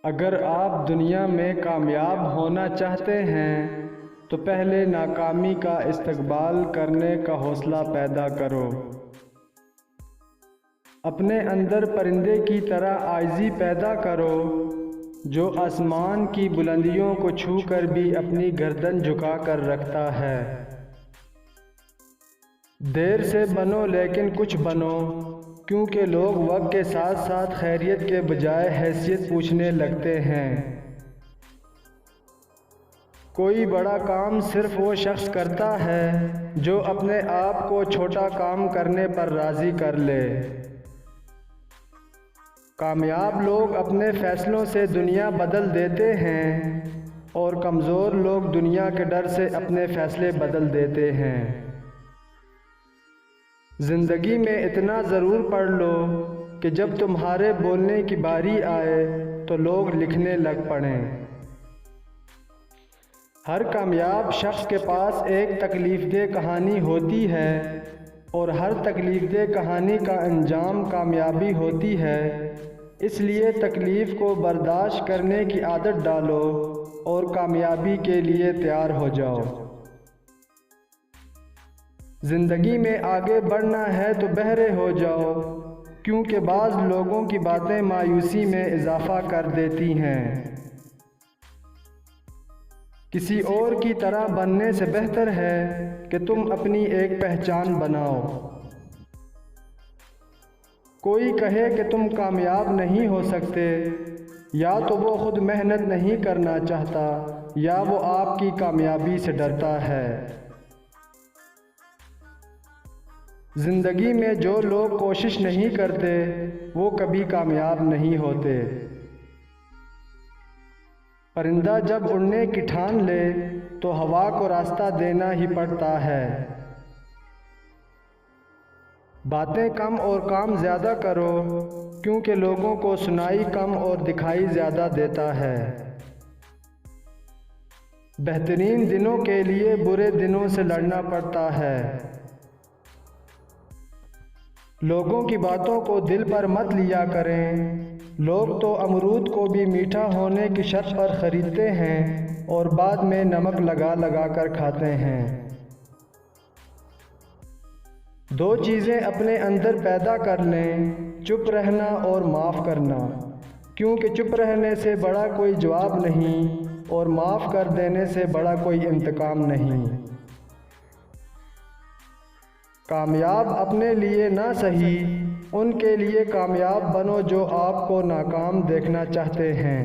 اگر آپ دنیا میں کامیاب ہونا چاہتے ہیں تو پہلے ناکامی کا استقبال کرنے کا حوصلہ پیدا کرو۔ اپنے اندر پرندے کی طرح عاجزی پیدا کرو جو آسمان کی بلندیوں کو چھو کر بھی اپنی گردن جھکا کر رکھتا ہے۔ دیر سے بنو لیکن کچھ بنو، کیونکہ لوگ وقت کے ساتھ ساتھ خیریت کے بجائے حیثیت پوچھنے لگتے ہیں۔ کوئی بڑا کام صرف وہ شخص کرتا ہے جو اپنے آپ کو چھوٹا کام کرنے پر راضی کر لے۔ کامیاب لوگ اپنے فیصلوں سے دنیا بدل دیتے ہیں اور کمزور لوگ دنیا کے ڈر سے اپنے فیصلے بدل دیتے ہیں۔ زندگی میں اتنا ضرور پڑھ لو کہ جب تمہارے بولنے کی باری آئے تو لوگ لکھنے لگ پڑیں۔ ہر کامیاب شخص کے پاس ایک تکلیف دہ کہانی ہوتی ہے اور ہر تکلیف دہ کہانی کا انجام کامیابی ہوتی ہے، اس لیے تکلیف کو برداشت کرنے کی عادت ڈالو اور کامیابی کے لیے تیار ہو جاؤ۔ زندگی میں آگے بڑھنا ہے تو بہرے ہو جاؤ، کیونکہ بعض لوگوں کی باتیں مایوسی میں اضافہ کر دیتی ہیں۔ کسی اور کی طرح بننے سے بہتر ہے کہ تم اپنی ایک پہچان بناؤ۔ کوئی کہے کہ تم کامیاب نہیں ہو سکتے، یا تو وہ خود محنت نہیں کرنا چاہتا یا وہ آپ کی کامیابی سے ڈرتا ہے۔ زندگی میں جو لوگ کوشش نہیں کرتے وہ کبھی کامیاب نہیں ہوتے۔ پرندہ جب اڑنے کی ٹھان لے تو ہوا کو راستہ دینا ہی پڑتا ہے۔ باتیں کم اور کام زیادہ کرو، کیونکہ لوگوں کو سنائی کم اور دکھائی زیادہ دیتا ہے۔ بہترین دنوں کے لیے برے دنوں سے لڑنا پڑتا ہے۔ لوگوں کی باتوں کو دل پر مت لیا کریں، لوگ تو امرود کو بھی میٹھا ہونے کی شرط پر خریدتے ہیں اور بعد میں نمک لگا لگا کر کھاتے ہیں۔ دو چیزیں اپنے اندر پیدا کر لیں، چپ رہنا اور معاف کرنا، کیونکہ چپ رہنے سے بڑا کوئی جواب نہیں اور معاف کر دینے سے بڑا کوئی انتقام نہیں۔ کامیاب اپنے لیے نہ صحیح، ان کے لیے کامیاب بنو جو آپ کو ناکام دیکھنا چاہتے ہیں۔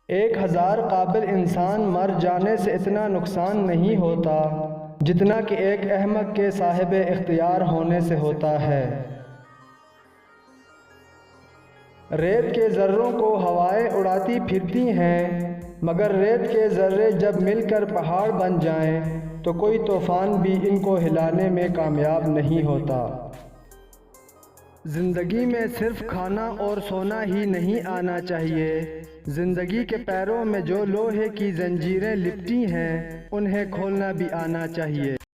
1000 قابل انسان مر جانے سے اتنا نقصان نہیں ہوتا جتنا کہ ایک احمق کے صاحب اختیار ہونے سے ہوتا ہے۔ ریت کے ذروں کو ہوائیں اڑاتی پھرتی ہیں، مگر ریت کے ذرے جب مل کر پہاڑ بن جائیں تو کوئی طوفان بھی ان کو ہلانے میں کامیاب نہیں ہوتا۔ زندگی میں صرف کھانا اور سونا ہی نہیں آنا چاہیے، زندگی کے پیروں میں جو لوہے کی زنجیریں لپٹی ہیں انہیں کھولنا بھی آنا چاہیے۔